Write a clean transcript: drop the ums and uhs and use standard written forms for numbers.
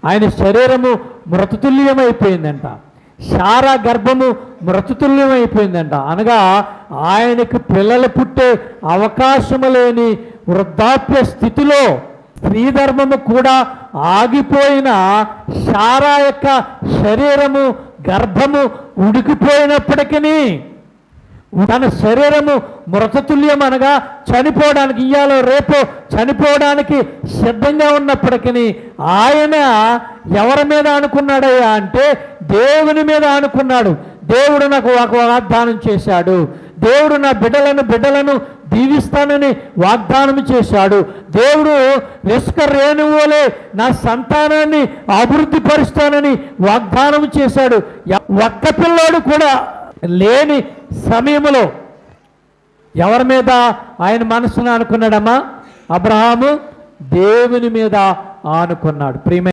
ఆయన శరీరము మృతతుల్యమైపోయిందంట, శారా గర్భము మృతతుల్యమైపోయిందంట. అనగా ఆయనకు పిల్లలు పుట్టే అవకాశము లేని వృద్ధాప్య స్థితిలో స్త్రీ ధర్మము కూడా ఆగిపోయిన శారా యొక్క శరీరము గర్భము ఉడికిపోయినప్పటికీ తన శరీరము మృతతుల్యం అనగా చనిపోవడానికి, ఇయ్యాలో రేపో చనిపోవడానికి సిద్ధంగా ఉన్నప్పటికీ ఆయన ఎవరి మీద అనుకున్నాడయ్యా అంటే దేవుని మీద అనుకున్నాడు. దేవుడు నాకు ఒక వాగ్దానం చేశాడు, దేవుడు నా బిడ్డలను దీవిస్తానని వాగ్దానం చేశాడు, దేవుడు ఇసుక రేణువులే నా సంతానాన్ని అభివృద్ధి పరుస్తానని వాగ్దానం చేశాడు. ఒక్క పిల్లోడు కూడా లేని సమయంలో ఎవరి మీద ఆయన మనసును అనుకున్నాడమ్మా? అబ్రహాము దేవుని మీద ఆనుకున్నాడు. ప్రియమైన